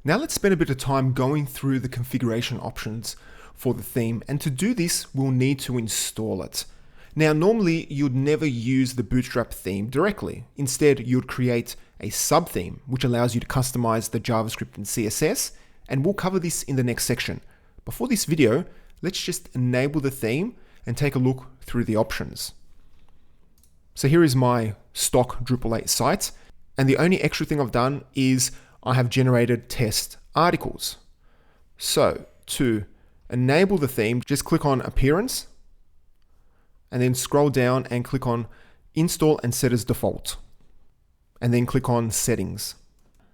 Now let's spend a bit of time going through the configuration options for the theme, and to do this, we'll need to install it. Now, normally you'd never use the Bootstrap theme directly. Instead, you'd create a sub-theme, which allows you to customize the JavaScript and CSS, and we'll cover this in the next section. But for this video, let's just enable the theme and take a look through the options. So here is my stock Drupal 8 site, and the only extra thing I've done is I have generated test articles. So to enable the theme, just click on Appearance, and then scroll down and click on Install and Set as Default, and then click on Settings.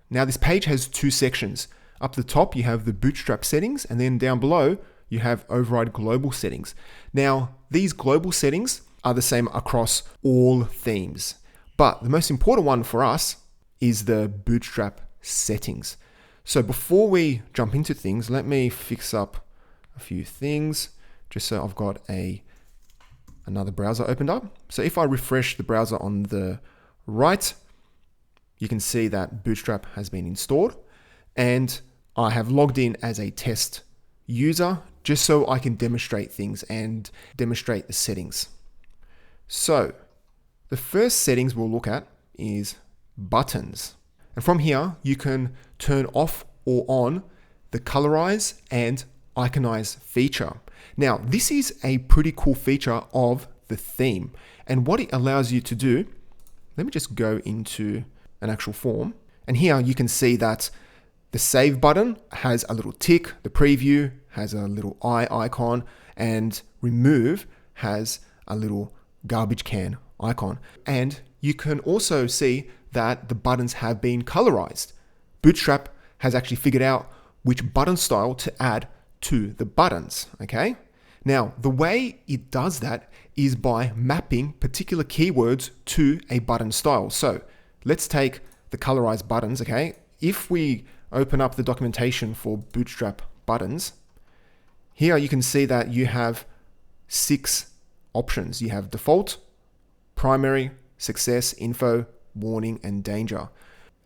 Now this page has two sections. Up the top, you have the Bootstrap settings, and then down below, you have Override Global Settings. Now, these global settings are the same across all themes, but the most important one for us is the Bootstrap settings. So before we jump into things, let me fix up a few things, just so I've got another browser opened up. So if I refresh the browser on the right, you can see that Bootstrap has been installed, and I have logged in as a test user just so I can demonstrate things and demonstrate the settings. So the first settings we'll look at is buttons. And from here, you can turn off or on the colorize and iconize feature. Now, this is a pretty cool feature of the theme. And what it allows you to do, let me just go into an actual form. And here you can see that the save button has a little tick, the preview has a little eye icon, and remove has a little garbage can icon. And you can also see that the buttons have been colorized. Bootstrap has actually figured out which button style to add to the buttons, okay? Now, the way it does that is by mapping particular keywords to a button style. So let's take the colorized buttons, okay? If we open up the documentation for Bootstrap buttons, here you can see that you have 6 options. You have default, primary, success, info, warning, and danger.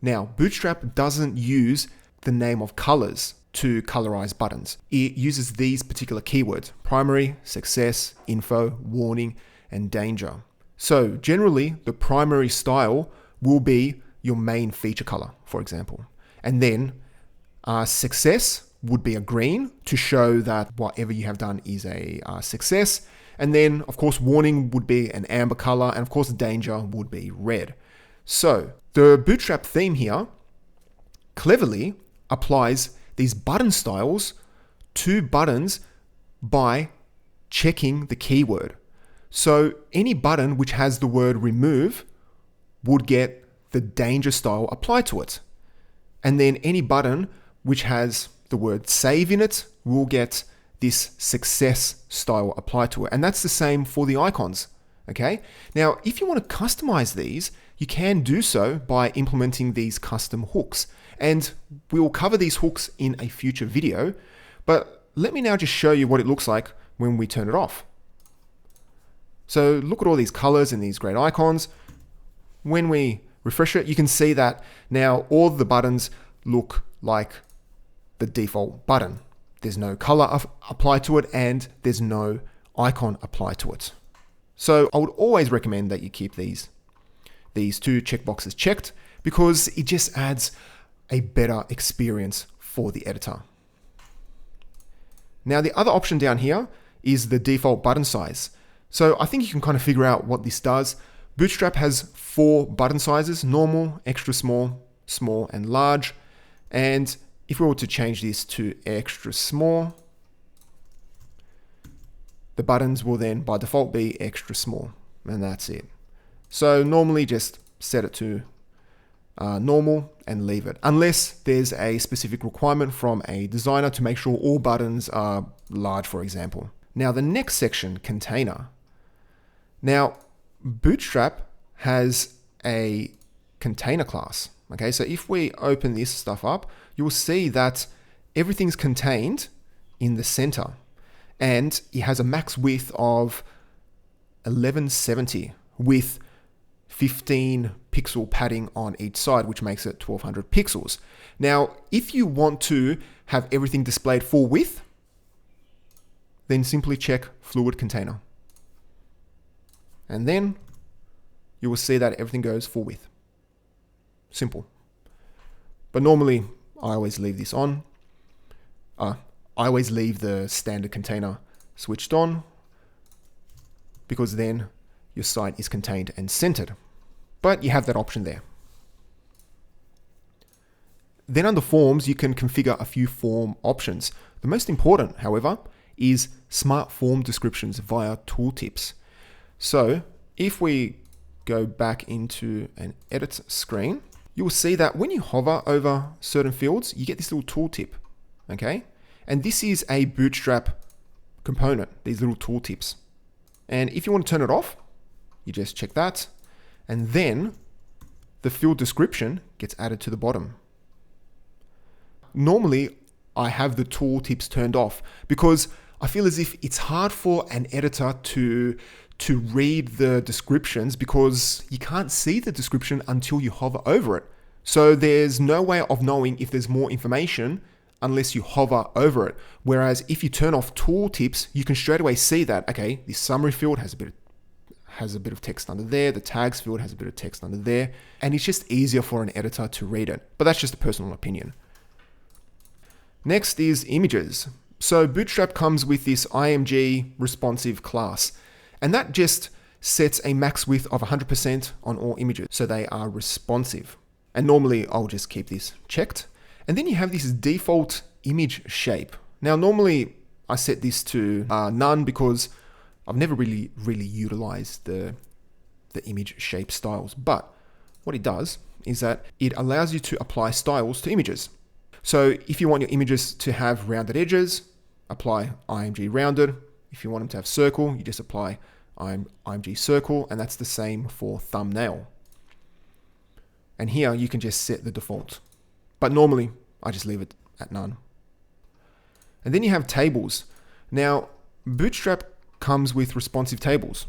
Now, Bootstrap doesn't use the name of colors to colorize buttons. It uses these particular keywords: primary, success, info, warning, and danger. So generally, the primary style will be your main feature color, for example. And then success would be a green to show that whatever you have done is a success. And then, of course, warning would be an amber color, and of course, danger would be red. So the Bootstrap theme here cleverly applies these button styles to buttons by checking the keyword. So any button which has the word remove would get the danger style applied to it. And then any button which has the word save in it will get this success style applied to it. And that's the same for the icons, okay? Now, if you want to customize these, you can do so by implementing these custom hooks. And we will cover these hooks in a future video, but let me now just show you what it looks like when we turn it off. So look at all these colors and these great icons. When we refresh it, you can see that now all the buttons look like the default button. There's no color applied to it, and there's no icon applied to it. So I would always recommend that you keep these 2 checkboxes checked, because it just adds a better experience for the editor. Now, the other option down here is the default button size. So I think you can kind of figure out what this does. Bootstrap has 4 button sizes: normal, extra small, small, and large. And if we were to change this to extra small, the buttons will then by default be extra small, and that's it. So normally just set it to normal and leave it, unless there's a specific requirement from a designer to make sure all buttons are large, for example. Now the next section, container. Now Bootstrap has a container class. Okay, so if we open this stuff up, you'll see that everything's contained in the center, and it has a max width of 1170 with 15 pixel padding on each side, which makes it 1200 pixels. Now, if you want to have everything displayed full width, then simply check fluid container. And then you will see that everything goes full width. Simple. But normally I always leave this on. I always leave the standard container switched on, because then your site is contained and centered. But you have that option there. Then under forms, you can configure a few form options. The most important, however, is smart form descriptions via tooltips. So if we go back into an edit screen, you will see that when you hover over certain fields, you get this little tooltip, okay? And this is a Bootstrap component, these little tooltips. And if you want to turn it off, you just check that, and then the field description gets added to the bottom. Normally, I have the tooltips turned off because I feel as if it's hard for an editor to read the descriptions, because you can't see the description until you hover over it. So there's no way of knowing if there's more information unless you hover over it. Whereas if you turn off tooltips, you can straight away see that, okay, the summary field has a bit of text under there, the tags field has a bit of text under there, and it's just easier for an editor to read it. But that's just a personal opinion. Next is images. So Bootstrap comes with this IMG responsive class, and that just sets a max width of 100% on all images, so they are responsive. And normally I'll just keep this checked. And then you have this default image shape. Now normally I set this to none because I've never really utilized the image shape styles. But what it does is that it allows you to apply styles to images. So if you want your images to have rounded edges, apply IMG rounded. If you want them to have circle, you just apply IMG circle, and that's the same for thumbnail. And here you can just set the default. But normally I just leave it at none. And then you have tables. Now, Bootstrap comes with responsive tables.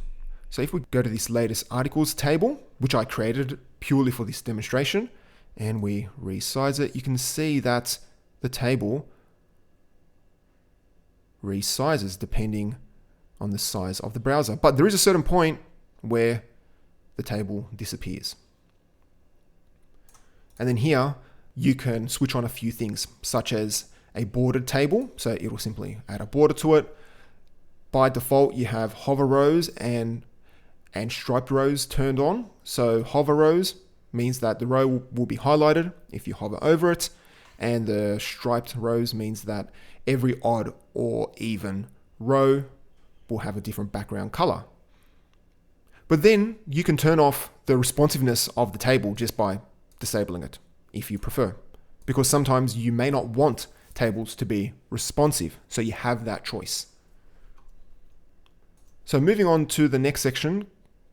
So if we go to this latest articles table, which I created purely for this demonstration, and we resize it, you can see that the table resizes depending on the size of the browser. But there is a certain point where the table disappears. And then here you can switch on a few things, such as a bordered table. So it will simply add a border to it. By default, you have hover rows and striped rows turned on. So hover rows means that the row will be highlighted if you hover over it. And the striped rows means that every odd or even row will have a different background color. But then you can turn off the responsiveness of the table just by disabling it if you prefer, because sometimes you may not want tables to be responsive, so you have that choice. So moving on to the next section,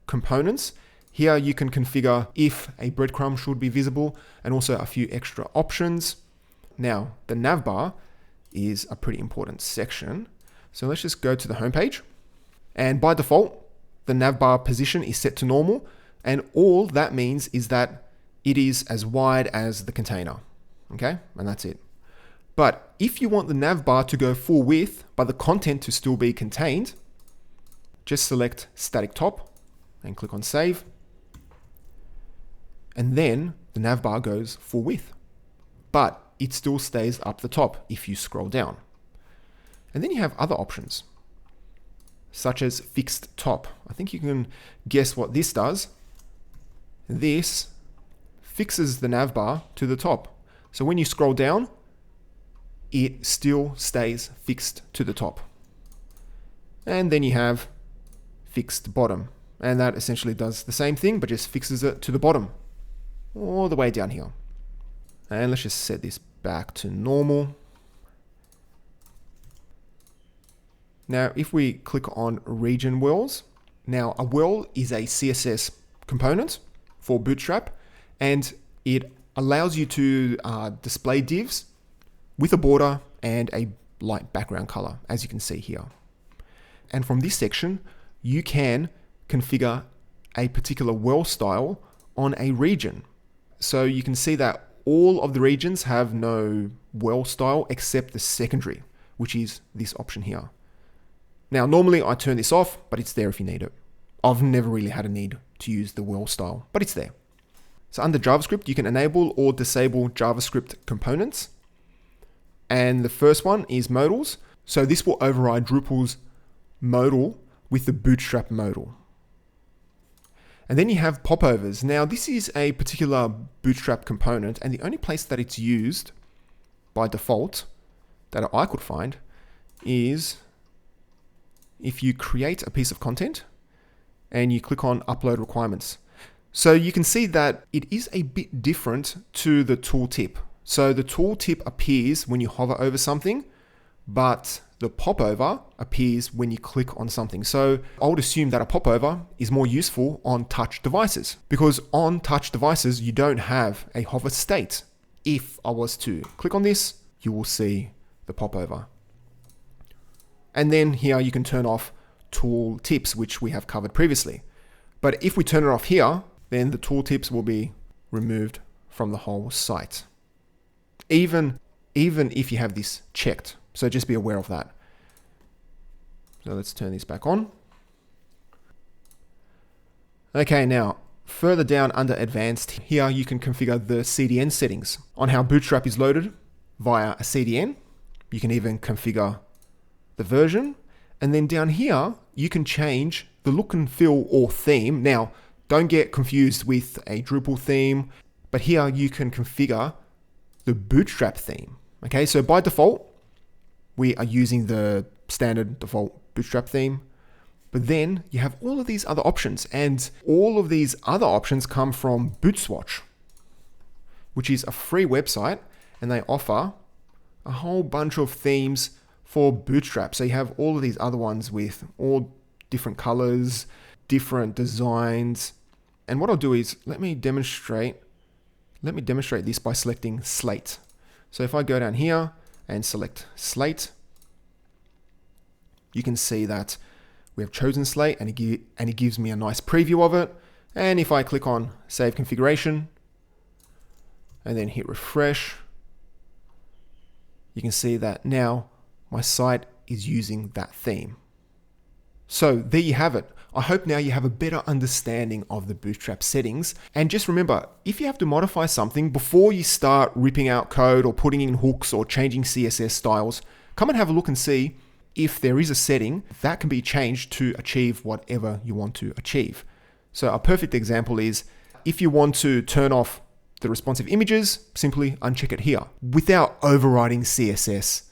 components. Here you can configure if a breadcrumb should be visible and also a few extra options. Now, the navbar is a pretty important section. So let's just go to the homepage. And by default, the navbar position is set to normal. And all that means is that it is as wide as the container. Okay, and that's it. But if you want the navbar to go full width, but the content to still be contained, just select static top and click on save. And then the navbar goes full width, but it still stays up the top if you scroll down. And then you have other options, such as fixed top. I think you can guess what this does. This fixes the navbar to the top. So when you scroll down, it still stays fixed to the top. And then you have fixed bottom. And that essentially does the same thing, but just fixes it to the bottom, all the way down here. And let's just set this back to normal. Now, if we click on region whirls, now a whirl is a CSS component for Bootstrap, and it allows you to display divs with a border and a light background color, as you can see here. And from this section, you can configure a particular well style on a region. So you can see that all of the regions have no well style except the secondary, which is this option here. Now, normally I turn this off, but it's there if you need it. I've never really had a need to use the well style, but it's there. So under JavaScript, you can enable or disable JavaScript components. And the first one is modals. So this will override Drupal's modal with the Bootstrap modal. And then you have popovers. Now this is a particular Bootstrap component, and the only place that it's used by default that I could find is if you create a piece of content and you click on upload requirements. So you can see that it is a bit different to the tooltip. So the tooltip appears when you hover over something, but the popover appears when you click on something. So I would assume that a popover is more useful on touch devices, because on touch devices, you don't have a hover state. If I was to click on this, you will see the popover. And then here you can turn off tool tips, which we have covered previously. But if we turn it off here, then the tooltips will be removed from the whole site. Even if you have this checked. So just be aware of that. So let's turn this back on. Okay, now further down under advanced, here you can configure the CDN settings on how Bootstrap is loaded via a CDN. You can even configure the version. And then down here, you can change the look and feel or theme. Now, don't get confused with a Drupal theme, but here you can configure the Bootstrap theme. Okay, so by default, we are using the standard default Bootstrap theme, but then you have all of these other options, and all of these other options come from Bootswatch, which is a free website, and they offer a whole bunch of themes for Bootstrap. So you have all of these other ones with all different colors, different designs. And what I'll do is let me demonstrate this by selecting Slate. So if I go down here and select Slate, you can see that we have chosen Slate, and it gives me a nice preview of it. And if I click on Save Configuration and then hit refresh, you can see that now my site is using that theme. So there you have it. I hope now you have a better understanding of the Bootstrap settings. And just remember, if you have to modify something before you start ripping out code or putting in hooks or changing CSS styles, come and have a look and see if there is a setting that can be changed to achieve whatever you want to achieve. So a perfect example is if you want to turn off the responsive images, simply uncheck it here without overriding CSS.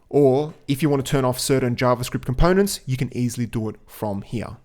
Or if you want to turn off certain JavaScript components, you can easily do it from here.